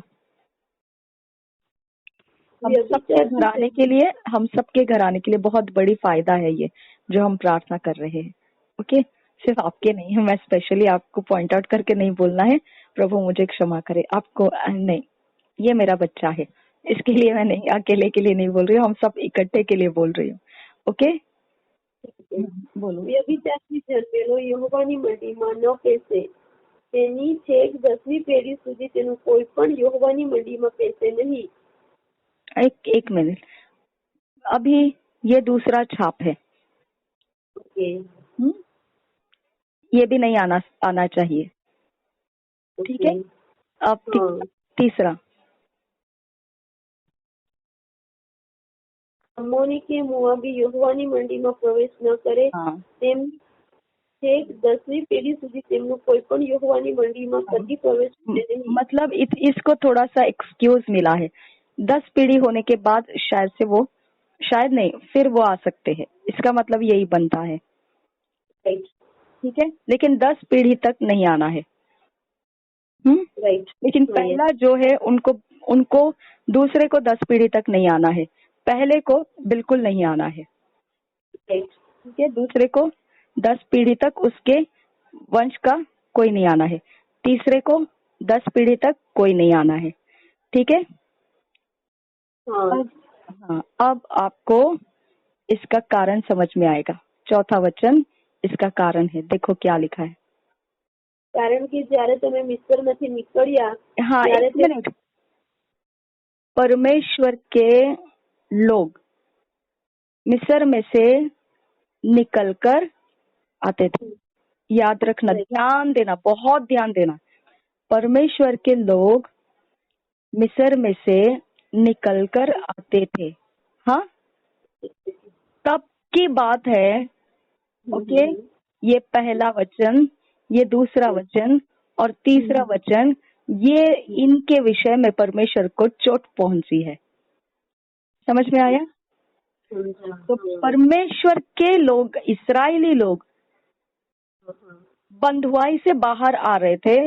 हम ये अभी सबके घर आने के लिए, हम सबके घर आने के लिए बहुत बड़ी फायदा है ये जो हम प्रार्थना कर रहे हैं। ओके, सिर्फ आपके नहीं है, मैं स्पेशली आपको पॉइंट आउट करके नहीं बोलना है, प्रभु मुझे क्षमा करे, आपको नहीं, ये मेरा बच्चा है, इसके लिए मैं नहीं, अकेले के लिए नहीं बोल रही हूँ, हम सब इकट्ठे के लिए बोल रही हूँ। ओके, બોલો. વ્યભિચારથી જન્મેલો યહોવાની મંડીમાં ન પેસે, તેની છેક 10મી પેઢી સુધી તેનું કોઈ પણ યહોવાની મંડીમાં પેસે નહીં। एक मिनट, अभी ये दूसरा छाप है। ओके, ये भी नहीं आना चाहिए। ठीक है, अब तीसरा, અમ્મોની કે મોઆબી યહોવાની મંડીમાં પ્રવેશ ન કરે, તેમ છેક 10મી પેઢી સુધી તેમનું કોઈ પણ યહોવાની મંડીમાં કદી પ્રવેશ કરે નહીં। मतलब इसको थोड़ा सा एक्सक्यूज मिला है, 10 पीढ़ी होने के बाद शायद से वो, शायद नहीं, फिर वो आ सकते हैं, इसका मतलब यही बनता है। ठीक है, लेकिन 10 पीढ़ी तक नहीं आना है। लेकिन पहला जो है उनको दूसरे को 10 पीढ़ी तक नहीं आना है, पहले को बिल्कुल नहीं आना है। ठीक है, दूसरे को 10 पीढ़ी तक उसके वंश का कोई नहीं आना है, तीसरे को 10 पीढ़ी तक कोई नहीं आना है। ठीक है, हाँ, अब आपको इसका कारण समझ में आएगा। चौथा वचन इसका कारण है, देखो क्या लिखा है। कारण कि જ્યારે તમે મિસ્રમાંથી નીકળ્યા, हाँ, एक मिनट, परमेश्वर के लोग मिस्र में से निकलकर आते थे। याद रखना, ध्यान देना, बहुत ध्यान देना, परमेश्वर के लोग मिस्र में से निकलकर आते थे। हाँ, तब की बात है। ओके, ये पहला वचन, ये दूसरा वचन और तीसरा वचन, ये इनके विषय में परमेश्वर को चोट पहुंची है। समझ में आया? तो परमेश्वर के लोग, इस्राएली लोग बंधुआई से बाहर आ रहे थे,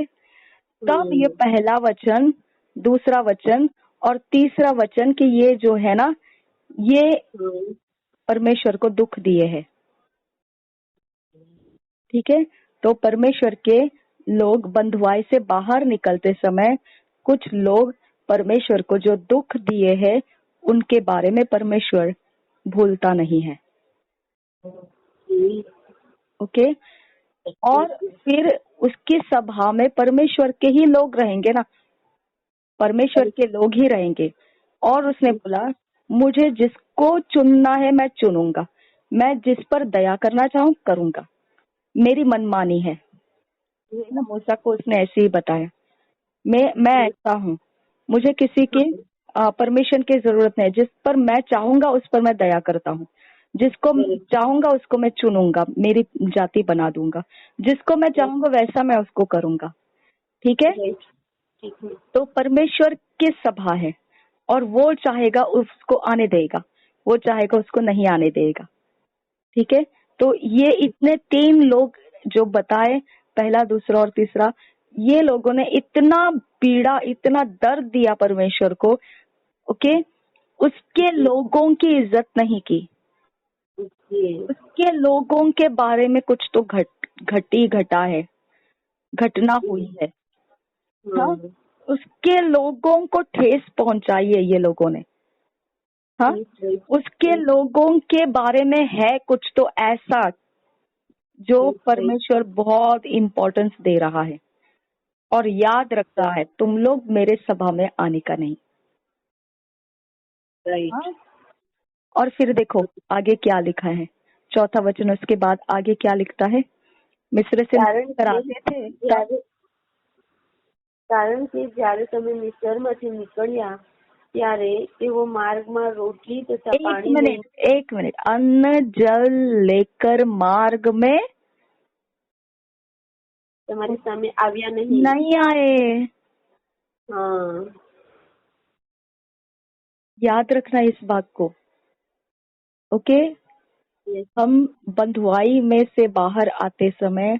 तब ये पहला वचन, दूसरा वचन और तीसरा वचन कि ये जो है ना, ये परमेश्वर को दुख दिए है। ठीक है, तो परमेश्वर के लोग बंधुआई से बाहर निकलते समय कुछ लोग परमेश्वर को जो दुख दिए हैं उनके बारे में परमेश्वर भूलता नहीं है। ओके, और फिर उसकी सभा में परमेश्वर के ही लोग रहेंगे ना, परमेश्वर के लोग ही रहेंगे। और उसने बोला, मुझे जिसको चुनना है मैं चुनूंगा, मैं जिस पर दया करना चाहूँ करूंगा, मेरी मनमानी है ना। मूसा को उसने ऐसे ही बताया, मैं ऐसा हूँ, मुझे किसी के परमिशन की जरूरत नहीं, जिस पर मैं चाहूंगा उस पर मैं दया करता हूँ, जिसको चाहूंगा उसको मैं चुनूंगा, मेरी जाति बना दूंगा, जिसको मैं चाहूंगा वैसा मैं उसको करूंगा। ठीक है, तो परमेश्वर की सभा है और वो चाहेगा उसको आने देगा, वो चाहेगा उसको नहीं आने देगा। ठीक है, तो ये इतने 3 लोग जो बताए, पहला, दूसरा और तीसरा, ये लोगों ने इतना पीड़ा, इतना दर्द दिया परमेश्वर को। ओके, उसके लोगों की इज्जत नहीं की, उसके लोगों के बारे में कुछ तो घटा है, घटना हुई है। हाँ, उसके लोगों को ठेस पहुंचाई है ये लोगों ने। हाँ, उसके लोगों के बारे में है कुछ तो ऐसा जो परमेश्वर बहुत इम्पोर्टेंस दे रहा है और याद रख रहा है, तुम लोग मेरे सभा में आने का नहीं। हाँ? और फिर देखो आगे क्या लिखा है, चौथा वचन, उसके बाद आगे क्या लिखता है, मिस्र से कराते थे। કારણ કે જ્યારે તમે મિસ્રમાંથી નીકળ્યા ત્યારે તેઓ માર્ગમાં રોટલી તથા પાણી લઈને एक मिनट अन्न जल लेकर मार्ग में તમારી સામે આવ્યા નહીં. नहीं आए. हाँ, याद रखना इस बात को. ओके. yes. हम बंधुआई में से बाहर आते समय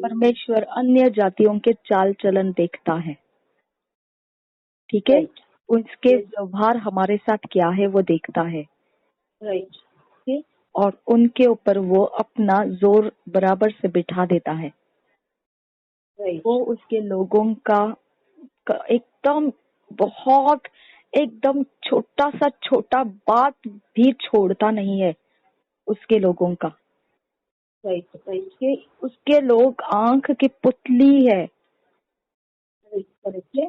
परमेश्वर अन्य जातियों के चाल चलन देखता है. ठीक है. Right. उसके Yes. व्यवहार हमारे साथ क्या है वो देखता है. Right. ठीक? और उनके ऊपर वो अपना जोर बराबर से बिठा देता है. Right. वो उसके लोगों का एकदम बहुत एकदम छोटा बात भी छोड़ता नहीं है उसके लोगों का. Right. Right. कि उसके लोग आंख की पुतली है. Right. Correct. ठीक है?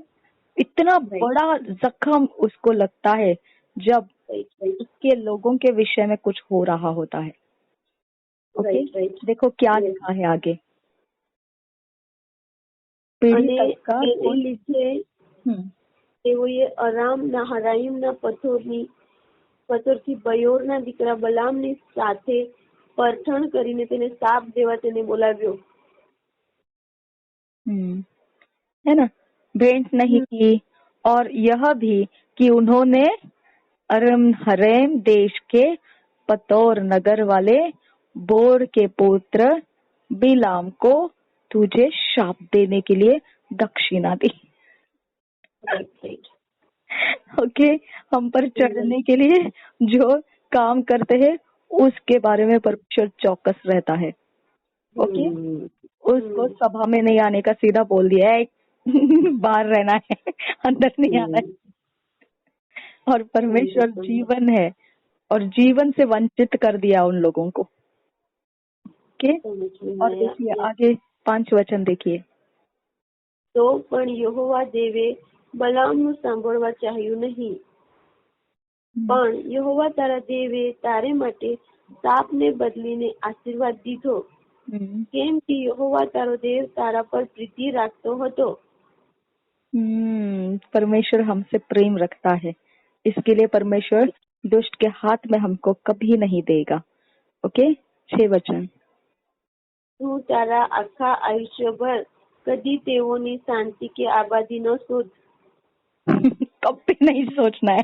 इतना Right. बड़ा जख्म उसको लगता है जब Right. Right. उसके लोगों के विषय में कुछ हो रहा होता है. ओके. Right. Right. देखो क्या Yes. लिखा है आगे. पीढ़ी અને तक का એ લીધે हम्म, તેઓએ અરામના હરાઈમના પથોરથી બયોરના દીકરા બલામની સાથે પરથણ કરીને તેને શાપ દેવા તેને બોલાવ્યો. है ना. भेंट नहीं की और यह भी कि उन्होंने अरम हरेम देश के पतोर नगर वाले बोर के पुत्र बिलाम को तुझे शाप देने के लिए दक्षिणा दी. Right. Right. ओके. हम पर चढ़ने के लिए जो काम करते हैं उसके बारे में परमेश्वर चौकस रहता है. ओके. उसको सभा में नहीं आने का सीधा बोल दिया है. बाहर रहना है, अंदर नहीं आना है. और परमेश्वर जीवन है और जीवन से वंचित कर दिया उन लोगों को. ओके. और देखिए आगे 5 वचन देखिए. તો પણ યહોવા દેવે બલામનું સાંભળવા ચાહ્યું નહીં. પણ યહોવા તારા દેવે તારે માટે શાપને બદલીને આશીર્વાદ દીધો, કેમ કે યહોવા તારો દેવ તારા પર પ્રીતિ રાખતો હતો. परमेश्वर हमसे प्रेम रखता है, इसके लिए परमेश्वर दुष्ट के हाथ में हमको कभी नहीं देगा. ओके. 6 वचन. તું તારા આખા આયુષ્યભર કદી તેઓની શાંતિ કે આબાદી ન શોધ. कभी नहीं सोचना है.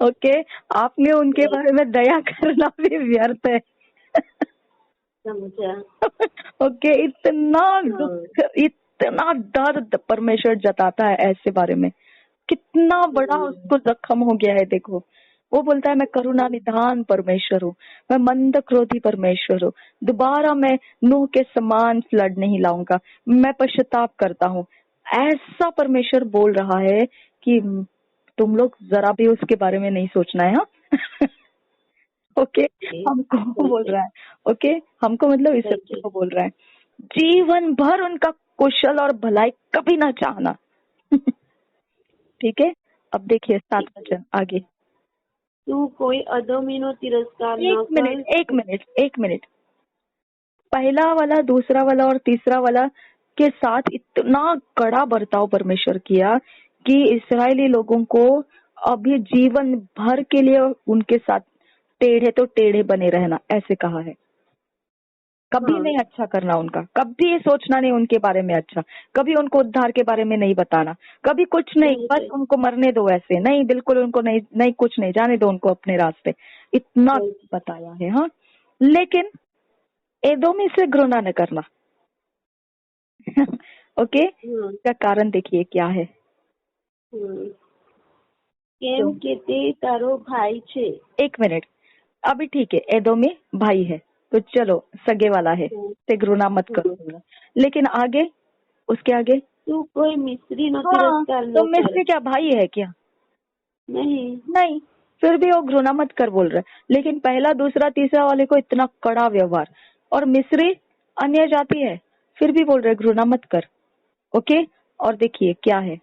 ओके. आपने उनके बारे में दया करना भी व्यर्थ है. समझा. ओके. इतना दुख इतना दर्द परमेश्वर जताता है ऐसे बारे में. कितना बड़ा उसको जख्म हो गया है. देखो वो बोलता है मैं करुणा निधान परमेश्वर हूँ, मैं मंद क्रोधी परमेश्वर हूँ, दोबारा मैं नूह के समान फ्लड नहीं लाऊंगा, मैं पश्चाताप करता हूँ. ऐसा परमेश्वर बोल रहा है कि तुम लोग जरा भी उसके बारे में नहीं सोचना है. हाँ. ओके. हमको बोल रहा है. ओके. हमको मतलब इस सत्य को बोल रहा है. जीवन भर उनका कुशल और भलाई कभी ना चाहना. ठीक है. अब देखिए 7 वचन आगे. तू कोई अधर्मीनो तिरस्कार न कर. एक मिनट. पहला वाला, दूसरा वाला और तीसरा वाला के साथ इतना कड़ा बर्ताव परमेश्वर किया कि इस्राएली लोगों को अभी जीवन भर के लिए उनके साथ टेढ़े तो टेढ़े बने रहना, ऐसे कहा है. कभी नहीं अच्छा करना उनका, कभी ये सोचना नहीं उनके बारे में अच्छा, कभी उनको उद्धार के बारे में नहीं बताना, कभी कुछ नहीं, बस उनको मरने दो ऐसे नहीं, बिल्कुल उनको नहीं कुछ नहीं, जाने दो उनको अपने रास्ते. इतना बताया है. हाँ. लेकिन एदोमी से घृणा न करना. ओके. इसका कारण देखिए क्या है. કેમ કે તે તારો ભાઈ છે. 1 मिनट. अभी ठीक है, एदोमी भाई है तो चलो सगे वाला है, से घृणा मत करो. लेकिन आगे, उसके आगे तू कोई मिस्री नो तिरस्कार न तो मिस्री क्या भाई है क्या? नहीं. फिर भी वो घृणा मत कर बोल रहे. लेकिन पहला, दूसरा, तीसरा वाले को इतना कड़ा व्यवहार, और मिस्री अन्य जाति है फिर भी बोल रहे घृणा मत कर. ओके. और देखिए क्या है.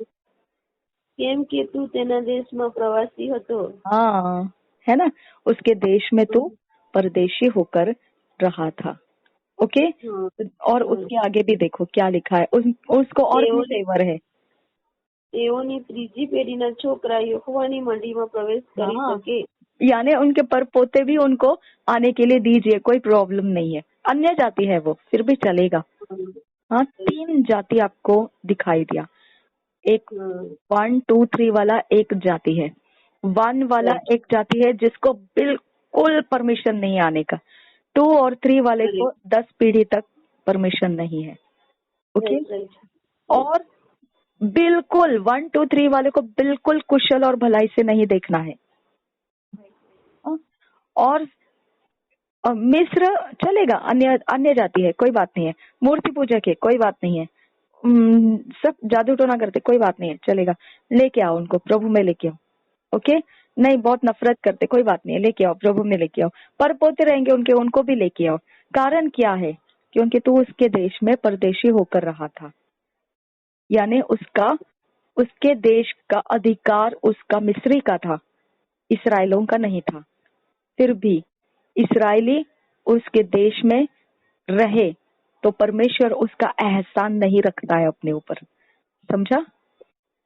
કેમ કે તું તેના દેશમાં પ્રવાસી હતો. हाँ, है ना. उसके देश में तू परदेशी होकर रहा था. ओके. और उसके आगे भी देखो क्या लिखा है. उसको और भी फेवर है. તેઓની ત્રીજી પેઢીના છોકરા યહોવાની મંડળીમાં પ્રવેશ કરી हाँ, શકે. यानी उनके पर पोते भी उनको आने के लिए दीजिए, कोई प्रॉब्लम नहीं है। अन्य जाति है वो, फिर भी चलेगा। हाँ, 3 जाति आपको दिखाई दिया। एक 1, 2, 3 वाला एक जाति है। 1 वाला एक जाति है जिसको बिल्कुल परमिशन नहीं आने का। 2 और 3 वाले को 10 पीढ़ी तक परमिशन नहीं है। ओके, और बिल्कुल 1, 2, 3 वाले को बिल्कुल कुशल और भलाई से नहीं देखना है। और मिस्र चलेगा, अन्य जाति है, कोई बात नहीं है। मूर्ति पूजक है, कोई बात नहीं है। सब जादू टोना करते, कोई बात नहीं है, चलेगा। लेके आओ उनको, प्रभु में लेके आओ। ओके, नहीं बहुत नफरत करते, कोई बात नहीं है, लेके आओ, प्रभु में लेके आओ। पर पोते रहेंगे उनके, उनको भी लेके आओ। कारण क्या है? क्योंकि तू उसके देश में परदेशी होकर रहा था, यानी उसके देश का अधिकार उसका मिस्री का था, इसराइलों का नहीं था। फिर भी इसराइली उसके देश में रहे तो परमेश्वर उसका एहसान नहीं रखता है अपने ऊपर, समझा?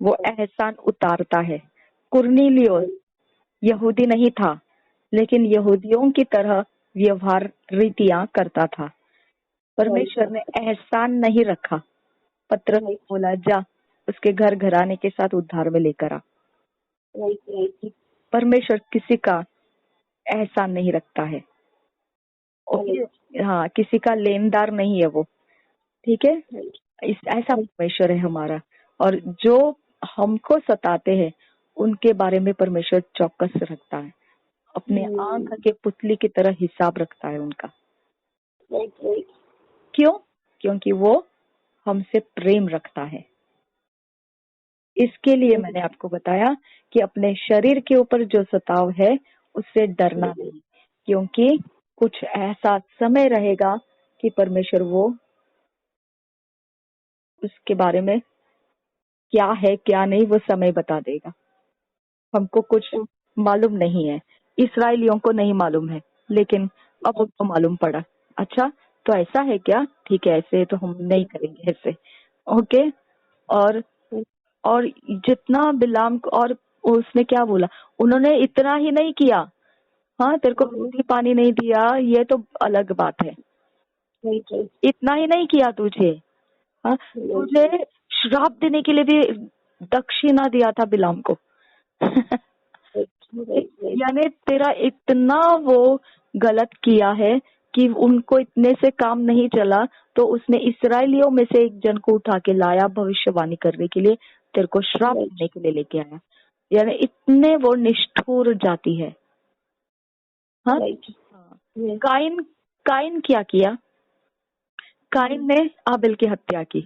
वो एहसान उतारता है। कुरनेलियुस यहूदी नहीं था, लेकिन यहूदियों की तरह व्यवहार रीतियां करता था। परमेश्वर ने एहसान नहीं रखा। पत्रस ने बोला, जा उसके घर घराने के साथ उद्धार में लेकर आ। परमेश्वर किसी का एहसान नहीं रखता है। हाँ, किसी का लेनदार नहीं है वो, ठीक है? ऐसा परमेश्वर है हमारा। और जो हमको सताते हैं उनके बारे में परमेश्वर चौकस रखता है, अपने आंख के पुतली की तरह हिसाब रखता है उनका। क्यों? क्योंकि वो हमसे प्रेम रखता है। इसके लिए मैंने आपको बताया कि अपने शरीर के ऊपर जो सताव है उससे डरना नहीं, क्योंकि कुछ ऐसा समय रहेगा कि परमेश्वर वो उसके बारे में क्या है क्या नहीं वो समय बता देगा। हमको कुछ मालूम नहीं है, इसराइलियों को नहीं मालूम है, लेकिन अब उनको मालूम पड़ा। अच्छा, तो ऐसा है क्या? ठीक है, ऐसे तो हम नहीं करेंगे ऐसे। ओके, और जितना बिलाम और उसने क्या बोला, उन्होंने इतना ही नहीं किया। हाँ, तेरे को रोटी पानी नहीं दिया, ये तो अलग बात है। इतना ही नहीं किया तुझे, हाँ, तुझे श्राप देने के लिए भी दक्षिणा दिया था बिलाम को। यानी तेरा इतना वो गलत किया है कि उनको इतने से काम नहीं चला, तो उसने इसराइलियों में से एक जन को उठा के लाया भविष्यवाणी करने के लिए, तेरे को श्राप देने के लिए लेके आया। यानी इतने वो निष्ठुर जाति है। हाँ, काइन क्या किया? काइन ने आबेल की हत्या की।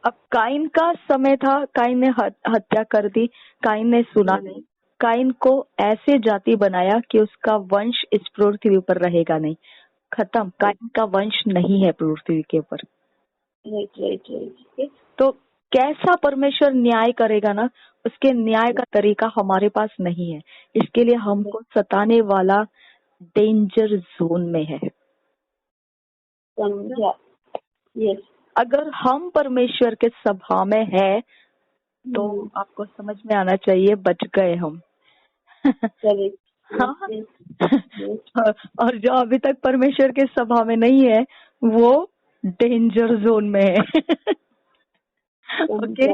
अब काइन का समय था, काइन ने हत्या कर दी, काइन ने सुना नहीं। काइन को ऐसे जाति बनाया कि उसका वंश इस पृथ्वी पर रहेगा नहीं, खत्म। काइन का वंश नहीं है पृथ्वी के ऊपर। तो कैसा परमेश्वर न्याय करेगा ना, उसके न्याय का तरीका हमारे पास नहीं है। इसके लिए हमको सताने वाला डेंजर जोन में है। अगर हम परमेश्वर के सभा में है तो आपको समझ में आना चाहिए बच गए हम। हाँ, और जो अभी तक परमेश्वर के सभा में नहीं है वो डेंजर जोन में है। ओके,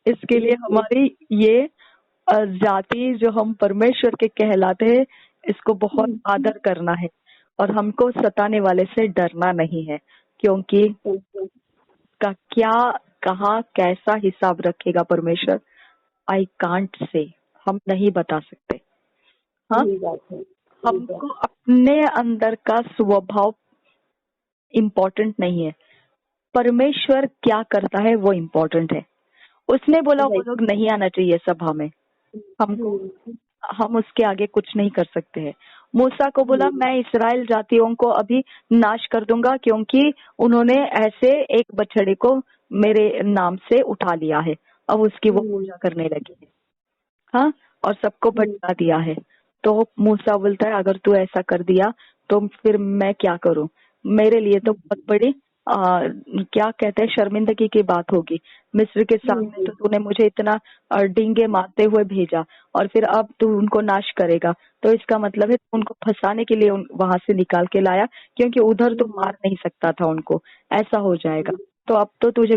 इसके लिए हमारी ये जाति जो हम परमेश्वर के कहलाते हैं, इसको बहुत आदर करना है और हमको सताने वाले से डरना नहीं है, क्योंकि का क्या कहाँ कैसा हिसाब रखेगा परमेश्वर, आई कांट से, हम नहीं बता सकते। हाँ, हमको अपने अंदर का स्वभाव इम्पोर्टेंट नहीं है, परमेश्वर क्या करता है वो इम्पोर्टेंट है। उसने बोला वो लोग नहीं आना चाहिए सभा में, हम उसके आगे कुछ नहीं कर सकते हैं। मूसा को बोला मैं इस्राएल जातियों को अभी नाश कर दूंगा, क्योंकि उन्होंने ऐसे एक बछड़े को मेरे नाम से उठा लिया है, अब उसकी वो पूजा करने लगे। हाँ, और सबको भटका दिया है। तो मूसा बोलता है अगर तू ऐसा कर दिया तो फिर मैं क्या करूं, मेरे लिए तो बहुत बड़ी क्या कहते हैं शर्मिंदगी की बात होगी। मिस्र के सामने तो तूने मुझे इतना डींगे मारते हुए भेजा और फिर अब तू उनको नाश करेगा, तो इसका मतलब है तू उनको फंसाने के लिए वहां से निकाल के लाया, क्योंकि उधर तो मार नहीं सकता था उनको, ऐसा हो जाएगा। तो अब तो तुझे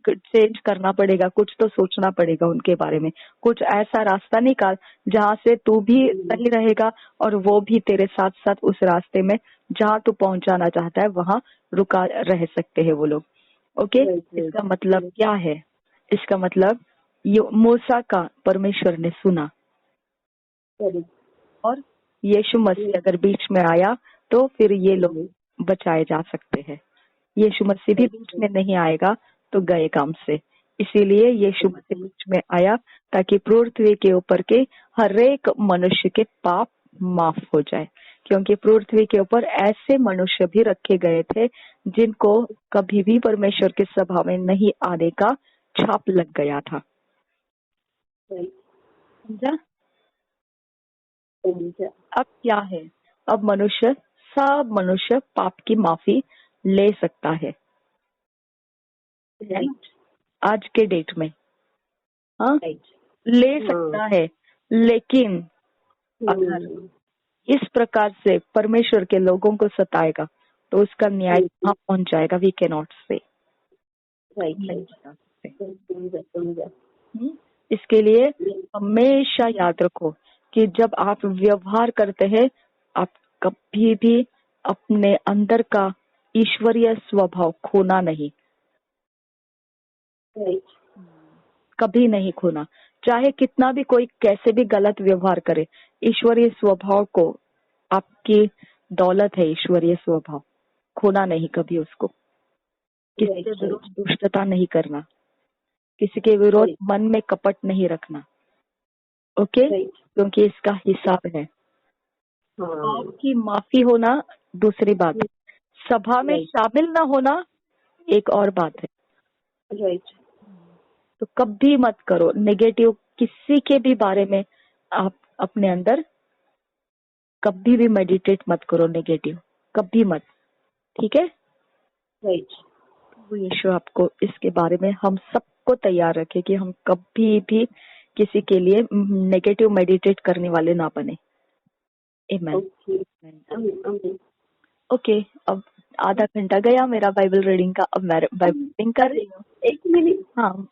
चेंज करना पड़ेगा, कुछ तो सोचना पड़ेगा उनके बारे में, कुछ ऐसा रास्ता निकाल जहाँ से तू भी सही रहेगा और वो भी तेरे साथ साथ उस रास्ते में जहाँ तू पहुंचाना चाहता है वहाँ रुका रह सकते हैं वो लोग। ओके, इसका मतलब क्या है? इसका मतलब मूसा का परमेश्वर ने सुना और यीशु मसीह अगर बीच में आया तो फिर ये लोग बचाए जा सकते हैं। यीशु मसीह भी बीच में नहीं आएगा तो गए काम से, इसीलिए यीशु मसीह बीच में आया ताकि पृथ्वी के ऊपर के हर एक मनुष्य के पाप माफ हो जाए, क्योंकि पृथ्वी के ऊपर ऐसे मनुष्य भी रखे गए थे जिनको कभी भी परमेश्वर के सभा में नहीं आने का छाप लग गया था। समझा? अब क्या है? अब सब मनुष्य पाप की माफी ले सकता है आज के डेट में। हाँ, ले सकता है, लेकिन अगर इस प्रकार से परमेश्वर के लोगों को सताएगा तो उसका न्याय कहाँ पहुंच जाएगा? वी कैन नॉट से। इसके लिए हमेशा याद रखो कि जब आप व्यवहार करते हैं आप कभी भी अपने अंदर का ईश्वरीय स्वभाव खोना नहीं, कभी नहीं खोना। चाहे कितना भी कोई कैसे भी गलत व्यवहार करे, ईश्वरीय स्वभाव को, आपकी दौलत है ईश्वरीय स्वभाव, खोना नहीं कभी उसको। किसी के विरोध दुष्टता नहीं करना, किसी के विरोध मन में कपट नहीं रखना। ओके, क्योंकि इसका हिसाब है। पाप की माफी होना दूसरी बात है, सभा में शामिल ना होना एक और बात है। तो कभी मत करो नेगेटिव, किसी के भी बारे में आप अपने अंदर कभी भी मेडिटेट मत करो नेगेटिव, कभी मत। ठीक है? वो यीशु आपको इसके बारे में हम सबको तैयार रखे कि हम कभी भी किसी के लिए नेगेटिव मेडिटेट करने वाले ना बने। आमीन। ओके, अब आधा घंटा गया मेरा बाइबल रीडिंग का, अब मैं बाइबल रीडिंग कर रही हूँ। 1 मिनट। हाँ,